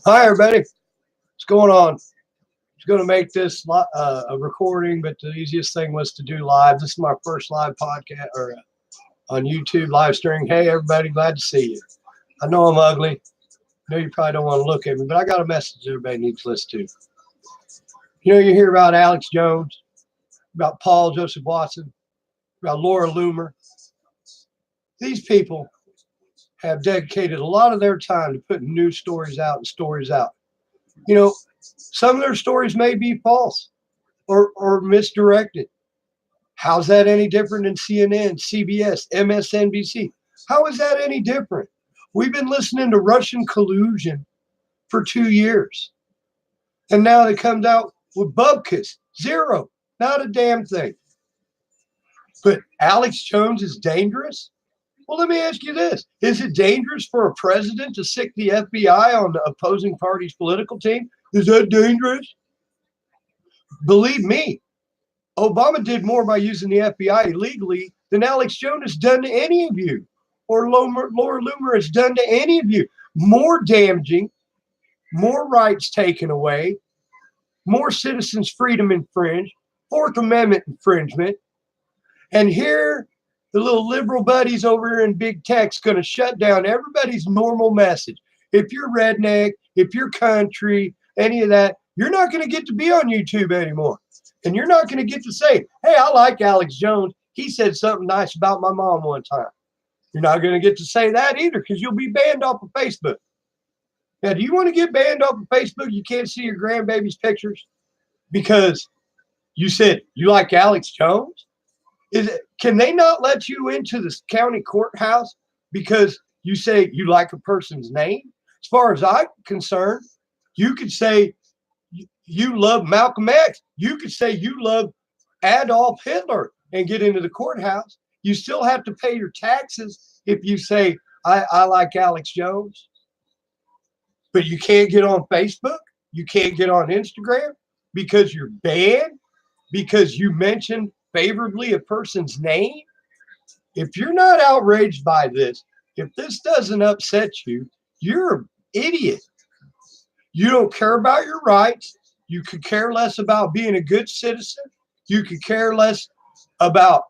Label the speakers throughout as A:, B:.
A: Hi, everybody. What's going on? I was going to make this a recording, but the easiest thing was to do live. This is my first live podcast or on YouTube live streaming. Hey, everybody, glad to see you. I know I'm ugly. I know you probably don't want to look at me, but I got a message everybody needs to listen to. You know, you hear about Alex Jones, about Paul Joseph Watson, about Laura Loomer. These people have dedicated a lot of their time to putting news stories out and stories out. You know, some of their stories may be false or misdirected. How's that any different than CNN, CBS, MSNBC? How is that any different? We've been listening to Russian collusion for 2 years. And now it comes out with bupkis, zero, not a damn thing. But Alex Jones is dangerous? Well, let me ask you this. Is it dangerous for a president to sic the FBI on the opposing party's political team? Is that dangerous? Believe me, Obama did more by using the FBI illegally than Alex Jones has done to any of you, or Laura Loomer has done to any of you. More damaging, more rights taken away, more citizens' freedom infringed, Fourth Amendment infringement. And here, the little liberal buddies over here in big tech's going to shut down everybody's normal message. If you're redneck, if you're country, any of that, you're not going to get to be on YouTube anymore. And you're not going to get to say, hey, I like Alex Jones. He said something nice about my mom one time. You're not going to get to say that either because you'll be banned off of Facebook. Now, do you want to get banned off of Facebook? You can't see your grandbaby's pictures because you said you like Alex Jones? Can they not let you into the county courthouse because you say you like a person's name? As far as I'm concerned, you could say you love Malcolm X. You could say you love Adolf Hitler and get into the courthouse. You still have to pay your taxes if you say, I like Alex Jones. But you can't get on Facebook. You can't get on Instagram because you're banned, because you mentioned favorably a person's name. If you're not outraged by this, if this doesn't upset you, you're an idiot. You don't care about your rights. You could care less about being a good citizen. You could care less about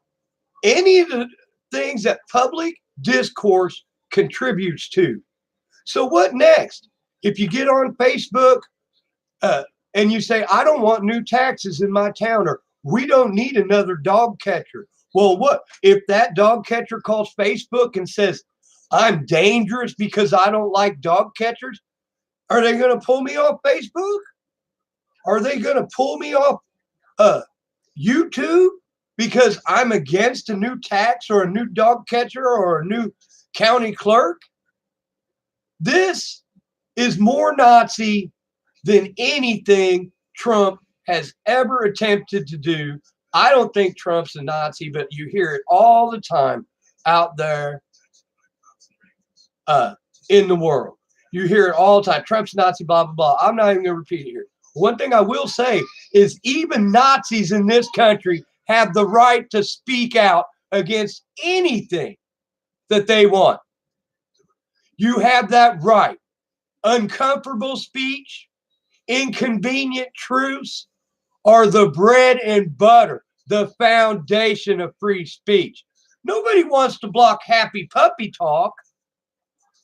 A: any of the things that public discourse contributes to. So what next? If you get on Facebook and you say, I don't want new taxes in my town, or we don't need another dog catcher. Well, what if that dog catcher calls Facebook and says, I'm dangerous because I don't like dog catchers? Are they going to pull me off Facebook? Are they going to pull me off YouTube because I'm against a new tax or a new dog catcher or a new county clerk? This is more Nazi than anything Trump has ever attempted to do. I don't think Trump's a Nazi, but you hear it all the time out there in the world. You hear it all the time. Trump's a Nazi, blah, blah, blah. I'm not even going to repeat it here. One thing I will say is even Nazis in this country have the right to speak out against anything that they want. You have that right. Uncomfortable speech, inconvenient truths are the bread and butter, the foundation of free speech. Nobody wants to block happy puppy talk.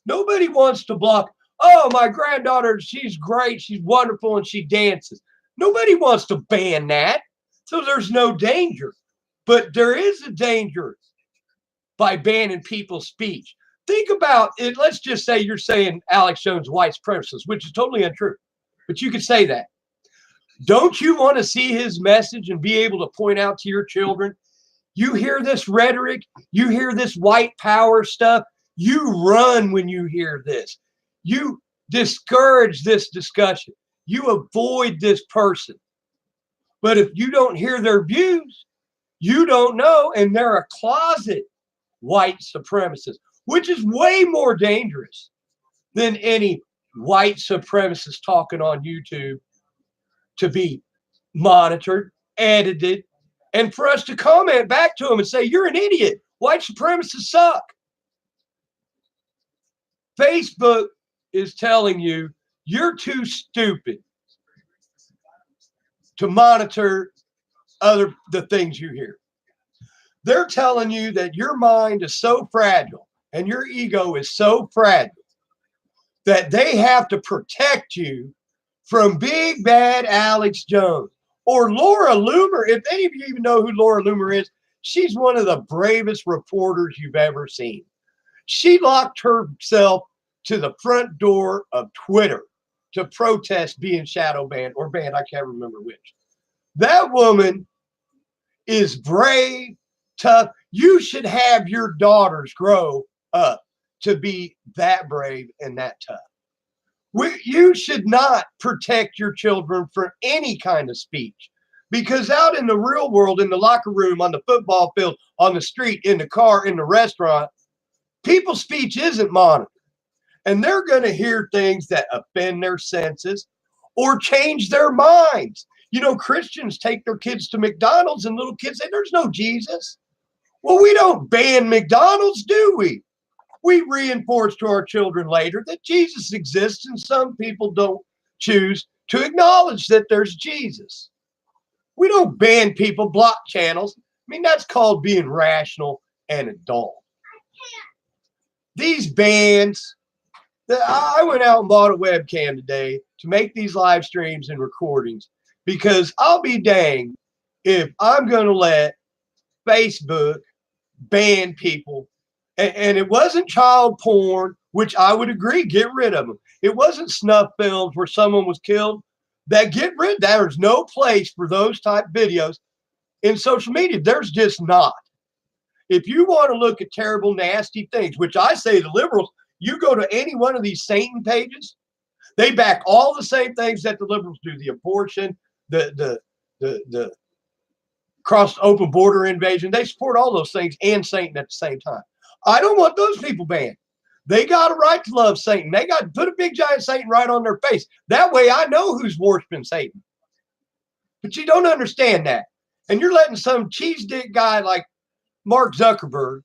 A: Nobody wants to block, oh, my granddaughter, she's great, she's wonderful, and she dances. Nobody wants to ban that. So there's no danger. But there is a danger by banning people's speech. Think about it. Let's just say you're saying Alex Jones white supremacist, which is totally untrue. But you could say that. Don't you want to see his message and be able to point out to your children? You hear this rhetoric, you hear this white power stuff, you run when you hear this. You discourage this discussion. You avoid this person. But if you don't hear their views, you don't know, and they're a closet white supremacist, which is way more dangerous than any white supremacist talking on YouTube to be monitored, edited, And for us to comment back to them and say, you're an idiot. White supremacists suck. Facebook is telling you you're too stupid to monitor the things you hear. They're telling you that your mind is so fragile and your ego is so fragile that they have to protect you from big bad Alex Jones or Laura Loomer. If any of you even know who Laura Loomer is, she's one of the bravest reporters you've ever seen. She locked herself to the front door of Twitter to protest being shadow banned or banned. I can't remember which. That woman is brave, tough. You should have your daughters grow up to be that brave and that tough. You should not protect your children from any kind of speech, because out in the real world, in the locker room, on the football field, on the street, in the car, in the restaurant, people's speech isn't monitored. And they're going to hear things that offend their senses or change their minds. You know, Christians take their kids to McDonald's and little kids say, there's no Jesus. Well, we don't ban McDonald's, do we? We reinforce to our children later that Jesus exists, and some people don't choose to acknowledge that there's Jesus. We don't ban people, block channels. I mean, that's called being rational and adult. These bans, I went out and bought a webcam today to make these live streams and recordings, because I'll be danged if I'm going to let Facebook ban people. And it wasn't child porn, which I would agree, get rid of them. It wasn't snuff films where someone was killed. That get rid. There's no place for those type videos in social media. There's just not. If you want to look at terrible, nasty things, which I say the liberals, you go to any one of these Satan pages, they back all the same things that the liberals do: the abortion, the cross open border invasion. They support all those things and Satan at the same time. I don't want those people banned. They got a right to love Satan. They got to put a big giant Satan right on their face. That way I know who's worshiping Satan. But you don't understand that. And you're letting some cheese dick guy like Mark Zuckerberg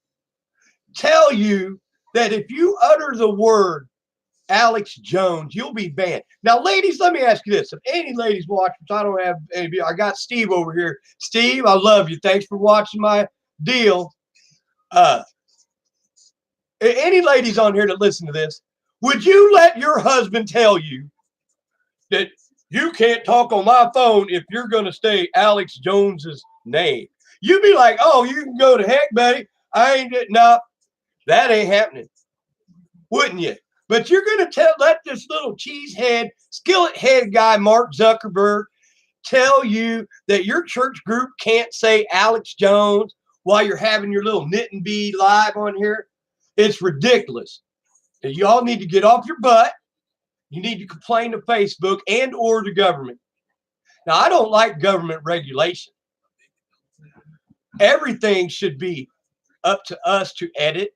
A: tell you that if you utter the word Alex Jones, you'll be banned. Now, ladies, let me ask you this. If any ladies watch, which I don't have any, I got Steve over here. Steve, I love you. Thanks for watching my deal. Any ladies on here that listen to this, would you let your husband tell you that you can't talk on my phone if you're going to say Alex Jones's name? You'd be like, oh, you can go to heck, buddy. I ain't it. No, that ain't happening. Wouldn't you? But you're going to let this little cheesehead, skillet head guy, Mark Zuckerberg, tell you that your church group can't say Alex Jones while you're having your little knit and bee live on here? It's ridiculous. And you all need to get off your butt. You need to complain to Facebook and or the government. Now, I don't like government regulation. Everything should be up to us to edit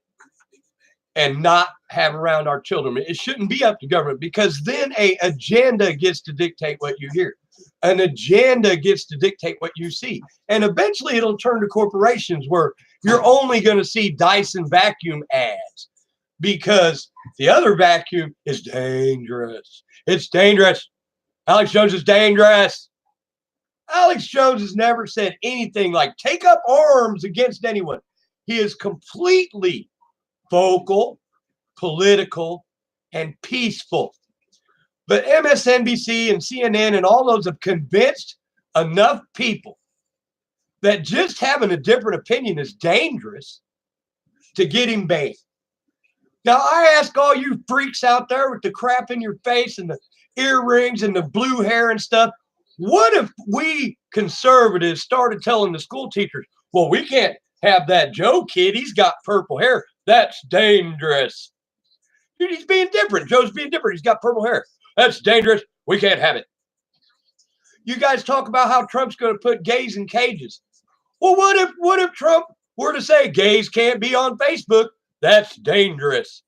A: and not have around our children. It shouldn't be up to government, because then an agenda gets to dictate what you hear. An agenda gets to dictate what you see. And eventually it'll turn to corporations where you're only going to see Dyson vacuum ads, because the other vacuum is dangerous. It's dangerous. Alex Jones is dangerous. Alex Jones has never said anything like take up arms against anyone. He is completely vocal, political, and peaceful. But MSNBC and CNN and all those have convinced enough people that just having a different opinion is dangerous to get him banned. Now, I ask all you freaks out there with the crap in your face and the earrings and the blue hair and stuff, what if we conservatives started telling the school teachers, well, we can't have that Joe kid. He's got purple hair. That's dangerous. Dude, he's being different. Joe's being different. He's got purple hair. That's dangerous. We can't have it. You guys talk about how Trump's going to put gays in cages. Well, what if Trump were to say gays can't be on Facebook? That's dangerous.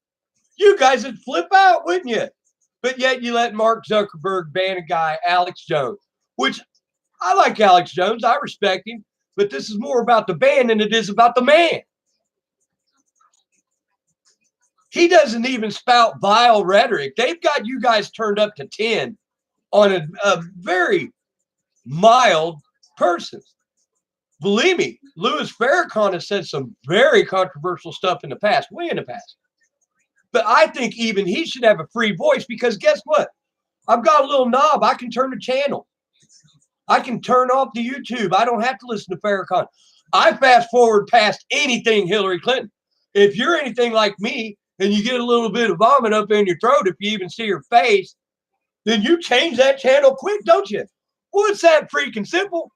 A: You guys would flip out, wouldn't you? But yet you let Mark Zuckerberg ban a guy, Alex Jones, which I like Alex Jones. I respect him. but this is more about the band than it is about the man. He doesn't even spout vile rhetoric. They've got you guys turned up to 10 on a very mild person. Believe me, Louis Farrakhan has said some very controversial stuff in the past, way in the past. But I think even he should have a free voice, because guess what? I've got a little knob. I can turn the channel. I can turn off the YouTube. I don't have to listen to Farrakhan. I fast forward past anything Hillary Clinton. If you're anything like me and you get a little bit of vomit up in your throat, if you even see her face, then you change that channel quick, don't you? Well, it's that freaking simple.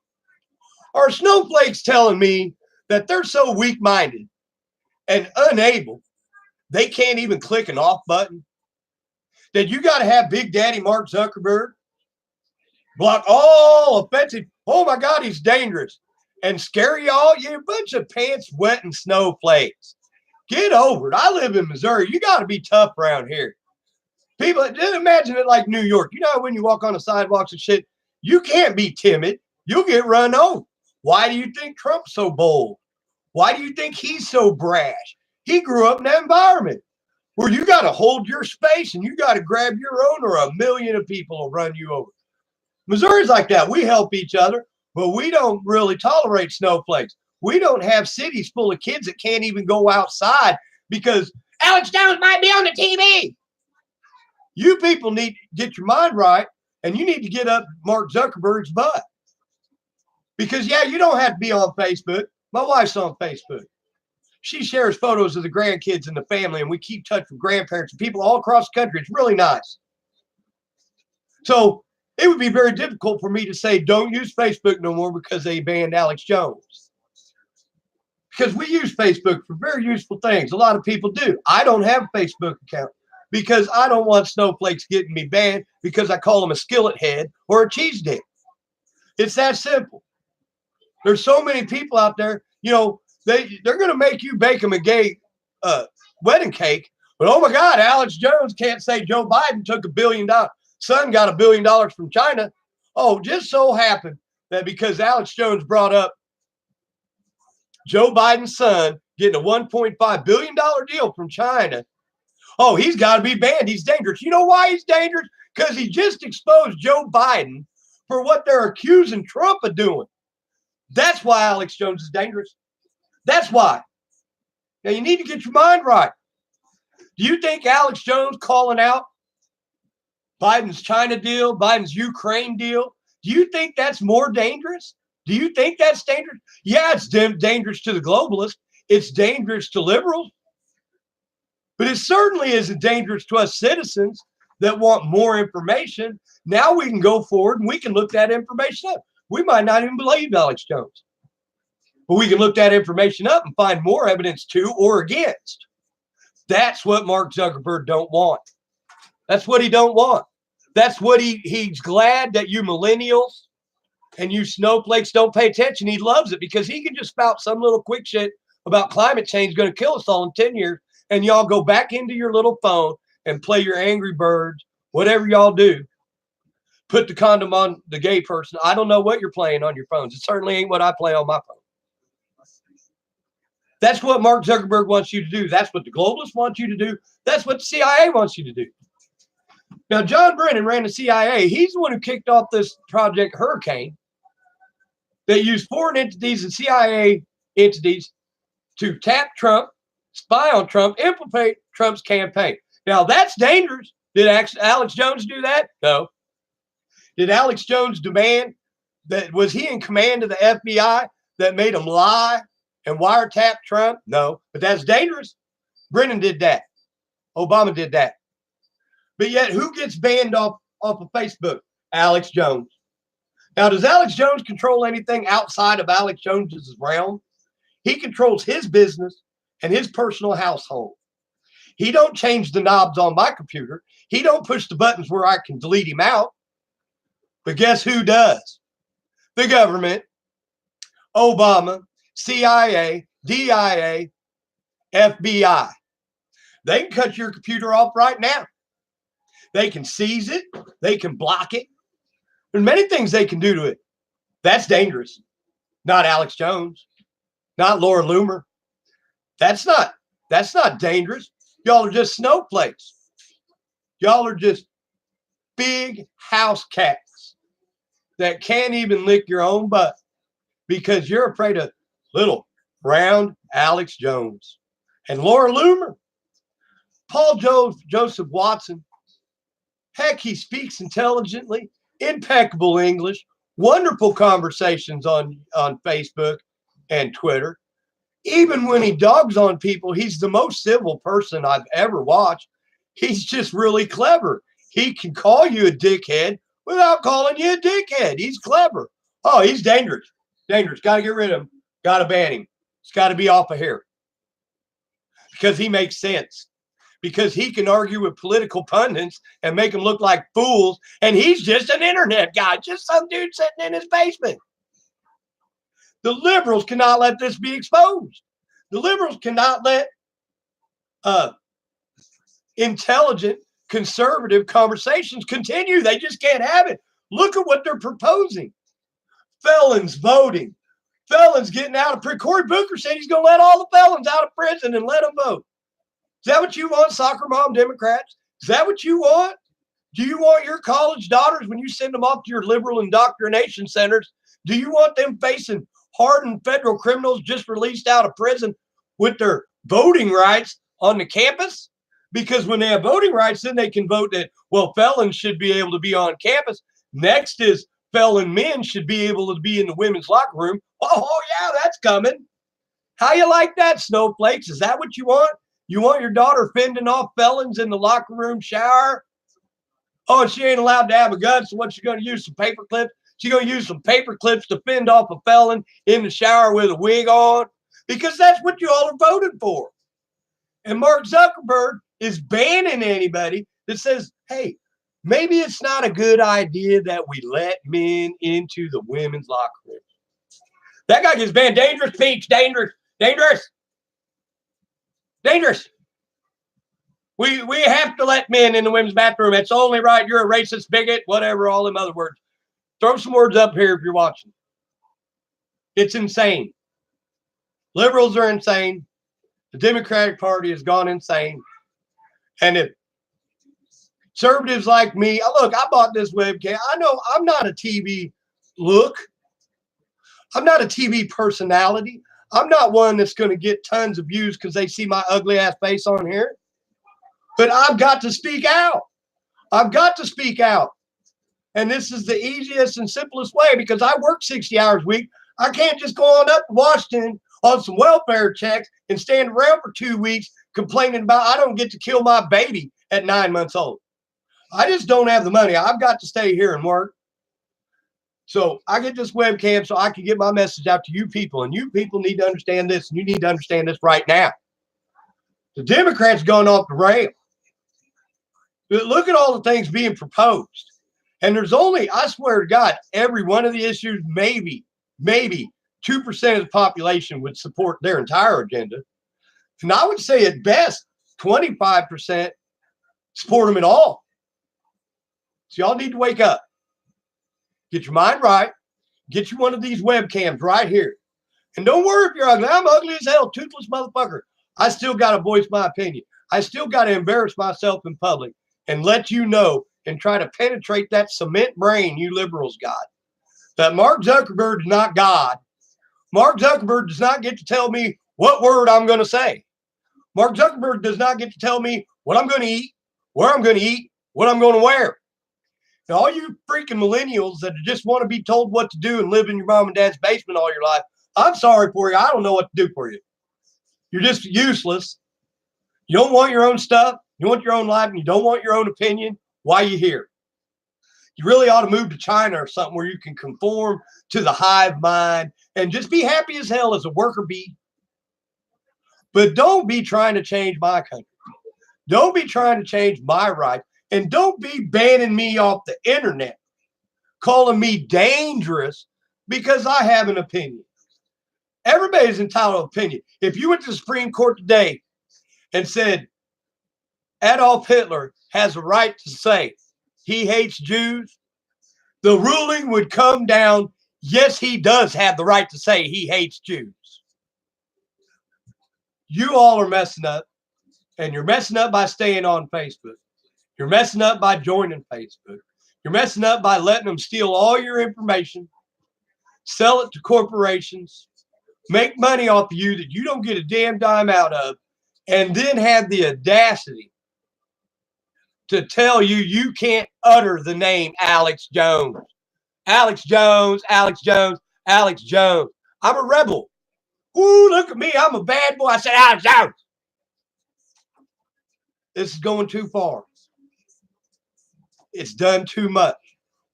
A: Are snowflakes telling me that they're so weak-minded and unable, they can't even click an off button? That you got to have Big Daddy Mark Zuckerberg block all offensive. Oh my God, he's dangerous and scary y'all. You're a bunch of pants wetting snowflakes. Get over it. I live in Missouri. You got to be tough around here. People, just imagine it like New York. You know, when you walk on the sidewalks and shit, you can't be timid. You'll get run over. Why do you think Trump's so bold? Why do you think he's so brash? He grew up in that environment where you got to hold your space and you got to grab your own, or a million of people will run you over. Missouri's like that. We help each other, but we don't really tolerate snowflakes. We don't have cities full of kids that can't even go outside because Alex Jones might be on the TV. You people need to get your mind right, and you need to get up Mark Zuckerberg's butt. Because, yeah, you don't have to be on Facebook. My wife's on Facebook. She shares photos of the grandkids and the family, and we keep touch with grandparents and people all across the country. It's really nice. So it would be very difficult for me to say, don't use Facebook no more because they banned Alex Jones. Because we use Facebook for very useful things. A lot of people do. I don't have a Facebook account because I don't want snowflakes getting me banned because I call them a skillet head or a cheese dick. It's that simple. There's so many people out there, you know, they're going to make you bake them a gay wedding cake. But, oh, my God, Alex Jones can't say Joe Biden took $1 billion. Son got $1 billion from China. Oh, just so happened that because Alex Jones brought up Joe Biden's son getting a $1.5 billion deal from China, oh, he's got to be banned. He's dangerous. You know why he's dangerous? Because he just exposed Joe Biden for what they're accusing Trump of doing. That's why Alex Jones is dangerous. That's why. Now, you need to get your mind right. Do you think Alex Jones calling out Biden's China deal, Biden's Ukraine deal, do you think that's more dangerous? Do you think that's dangerous? Yeah, it's dangerous to the globalists. It's dangerous to liberals. But it certainly isn't dangerous to us citizens that want more information. Now we can go forward and we can look that information up. We might not even believe Alex Jones, but we can look that information up and find more evidence to or against. That's what Mark Zuckerberg don't want. That's what he don't want. That's what he's glad that you millennials and you snowflakes don't pay attention. He loves it because he can just spout some little quick shit about climate change going to kill us all in 10 years. And y'all go back into your little phone and play your Angry Birds, whatever y'all do. Put the condom on the gay person. I don't know what you're playing on your phones. It certainly ain't what I play on my phone. That's what Mark Zuckerberg wants you to do. That's what the globalists want you to do. That's what the CIA wants you to do. Now, John Brennan ran the CIA. He's the one who kicked off this Project Hurricane that used foreign entities and CIA entities to tap Trump, spy on Trump, infiltrate Trump's campaign. Now, that's dangerous. Did Alex Jones do that? No. Did Alex Jones demand that? Was he in command of the FBI that made him lie and wiretap Trump? No. But that's dangerous. Brennan did that. Obama did that. But yet, who gets banned off of Facebook? Alex Jones. Now, does Alex Jones control anything outside of Alex Jones's realm? He controls his business and his personal household. He don't change the knobs on my computer. He don't push the buttons where I can delete him out. But guess who does? The government, Obama, CIA, DIA, FBI. They can cut your computer off right now. They can seize it. They can block it. There's many things they can do to it. That's dangerous. Not Alex Jones, not Laura Loomer. That's not dangerous. Y'all are just snowflakes. Y'all are just big house cats that can't even lick your own butt because you're afraid of little round Alex Jones and Laura Loomer. Paul Joseph Watson. Heck, he speaks intelligently, impeccable English, wonderful conversations on Facebook and Twitter. Even when he dogs on people, he's the most civil person I've ever watched. He's just really clever. He can call you a dickhead without calling you a dickhead. He's clever. Oh, he's dangerous. Dangerous. Got to get rid of him. Got to ban him. It's got to be off of here. Because he makes sense. Because he can argue with political pundits and make them look like fools. And he's just an internet guy. Just some dude sitting in his basement. The liberals cannot let this be exposed. The liberals cannot let intelligent, conservative conversations continue. They just can't have it. Look at what they're proposing. Felons voting. Felons getting out of prison. Cory Booker said he's going to let all the felons out of prison and let them vote. Is that what you want, soccer mom Democrats? Is that what you want? Do you want your college daughters, when you send them off to your liberal indoctrination centers, do you want them facing hardened federal criminals just released out of prison with their voting rights on the campus? Because when they have voting rights, then they can vote that, well, felons should be able to be on campus. Next is felon men should be able to be in the women's locker room. Oh yeah, that's coming. How you like that, snowflakes? Is that what you want? You want your daughter fending off felons in the locker room shower? Oh, she ain't allowed to have a gun, so what's she going to use? Some paper clips? She's going to use some paper clips to fend off a felon in the shower with a wig on? Because that's what you all are voting for. And Mark Zuckerberg is banning anybody that says, hey, maybe it's not a good idea that we let men into the women's locker room. That guy gets banned. Dangerous speech. Dangerous. Dangerous. Dangerous. We have to let men in the women's bathroom. It's only right. You're a racist, bigot, whatever, all them other words. Throw some words up here if you're watching. It's insane. Liberals are insane. The Democratic Party has gone insane. And if conservatives like me, look, I bought this webcam. I know I'm not a TV look. I'm not a TV personality. I'm not one that's going to get tons of views because they see my ugly ass face on here. But I've got to speak out. I've got to speak out. And this is the easiest and simplest way because I work 60 hours a week. I can't just go on up to Washington on some welfare checks and stand around for 2 weeks complaining about I don't get to kill my baby at 9 months old. I just don't have the money. I've got to stay here and work. So I get this webcam so I can get my message out to you people. And you people need to understand this. And you need to understand this right now. The Democrats going off the rail. Look at all the things being proposed. And there's only, I swear to God, every one of the issues, maybe 2% of the population would support their entire agenda. And I would say at best, 25% support them at all. So y'all need to wake up. Get your mind right. Get you one of these webcams right here. And don't worry if you're ugly. I'm ugly as hell, toothless motherfucker. I still got to voice my opinion. I still got to embarrass myself in public and let you know and try to penetrate that cement brain you liberals got. That Mark Zuckerberg is not God. Mark Zuckerberg does not get to tell me what word I'm going to say. Mark Zuckerberg does not get to tell me what I'm going to eat, where I'm going to eat, what I'm going to wear. Now, all you freaking millennials that just want to be told what to do and live in your mom and dad's basement all your life, I'm sorry for you. I don't know what to do for you. You're just useless. You don't want your own stuff. You want your own life, and you don't want your own opinion. Why are you here? You really ought to move to China or something where you can conform to the hive mind and just be happy as hell as a worker bee. But don't be trying to change my country. Don't be trying to change my rights. And don't be banning me off the internet, calling me dangerous because I have an opinion. Everybody's entitled to opinion. If you went to the Supreme Court today and said Adolf Hitler has a right to say he hates Jews, the ruling would come down Yes, he does have the right to say he hates Jews. You all are messing up, and you're messing up by staying on Facebook. You're messing up by joining Facebook. You're messing up by letting them steal all your information, sell it to corporations, make money off of you that you don't get a damn dime out of, and then have the audacity to tell you you can't utter the name Alex Jones. Alex Jones, Alex Jones, Alex Jones. I'm a rebel. Ooh, look at me. I'm a bad boy. I said Alex Jones. This is going too far. It's done too much.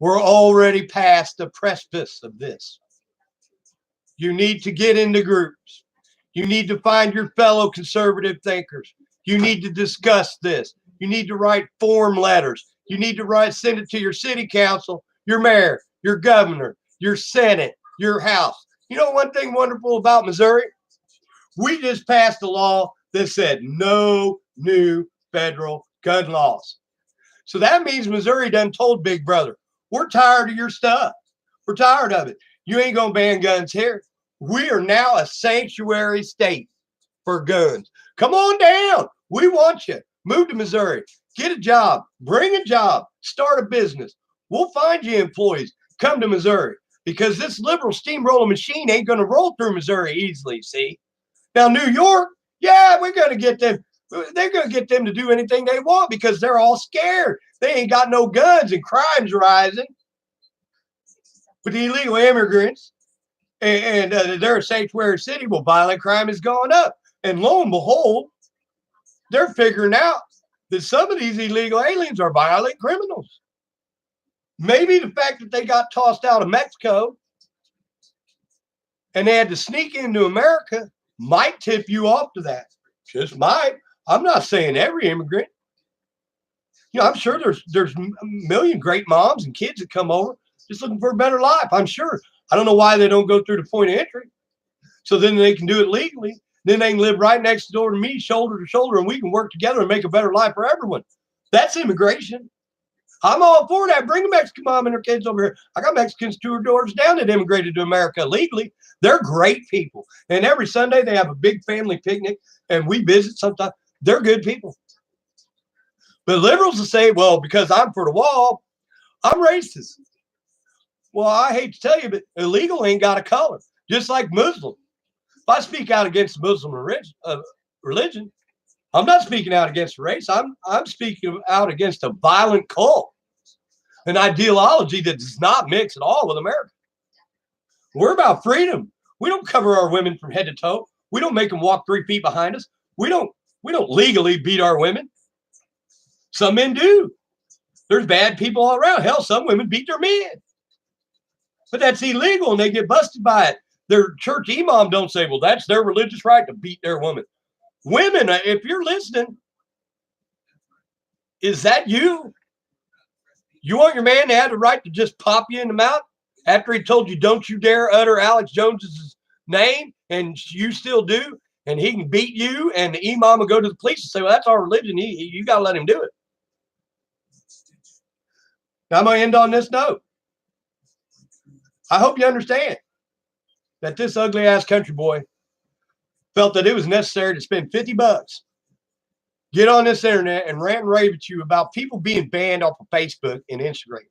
A: We're already past the precipice of this. You need to get into groups. You need to find your fellow conservative thinkers. You need to discuss this. You need to write form letters. You need to send it to your city council, your mayor, your governor, your Senate, your House. You know one thing wonderful about Missouri? We just passed a law that said no new federal gun laws. So that means Missouri done told Big Brother, we're tired of your stuff. We're tired of it. You ain't going to ban guns here. We are now a sanctuary state for guns. Come on down. We want you. Move to Missouri. Get a job. Bring a job. Start a business. We'll find you employees. Come to Missouri. Because this liberal steamroller machine ain't going to roll through Missouri easily, see? Now, New York, yeah, we're going to get them. They're going to get them to do anything they want because they're all scared. They ain't got no guns and crime's rising. But the illegal immigrants, and they're a sanctuary city, well, violent crime has gone up. And lo and behold, they're figuring out that some of these illegal aliens are violent criminals. Maybe the fact that they got tossed out of Mexico and they had to sneak into America might tip you off to that. Just might. I'm not saying every immigrant. You know, I'm sure there's a million great moms and kids that come over just looking for a better life. I'm sure. I don't know why they don't go through the point of entry. So then they can do it legally. Then they can live right next door to me, shoulder to shoulder, and we can work together and make a better life for everyone. That's immigration. I'm all for that. Bring a Mexican mom and her kids over here. I got Mexicans 2 doors down that immigrated to America legally. They're great people. And every Sunday they have a big family picnic and we visit sometimes. They're good people. But liberals will say, well, because I'm for the wall, I'm racist. Well, I hate to tell you, but illegal ain't got a color. Just like Muslim. If I speak out against Muslim religion, I'm not speaking out against race. I'm speaking out against a violent cult, an ideology that does not mix at all with America. We're about freedom. We don't cover our women from head to toe. We don't make them walk 3 feet behind us. We don't legally beat our women. Some men do. There's bad people all around. Hell, some women beat their men. But that's illegal and they get busted by it. Their church imam don't say, well, that's their religious right to beat their woman. Women, if you're listening, is that you? You want your man to have the right to just pop you in the mouth after he told you, don't you dare utter Alex Jones's name, and you still do, and he can beat you, and the imam will go to the police and say, well, that's our religion. You got to let him do it. Now, I'm going to end on this note. I hope you understand that this ugly ass country boy felt that it was necessary to spend $50, get on this internet and rant and rave at you about people being banned off of Facebook and Instagram.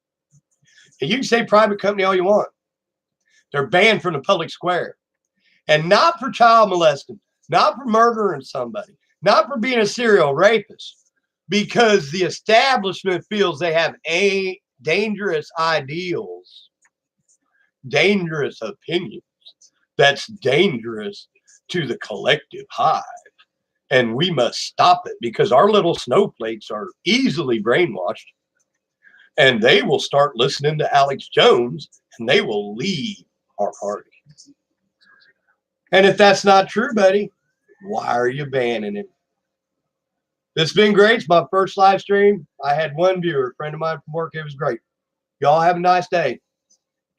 A: And you can say private company all you want. They're banned from the public square. And not for child molesting, not for murdering somebody, not for being a serial rapist, because the establishment feels they have dangerous ideals, dangerous opinions, that's dangerous to the collective hive. And we must stop it because our little snowflakes are easily brainwashed and they will start listening to Alex Jones and they will leave our party. And if that's not true, buddy, why are you banning him? This has been great. It's my first live stream. I had 1 viewer, a friend of mine from work. It was great. Y'all have a nice day.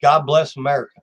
A: God bless America.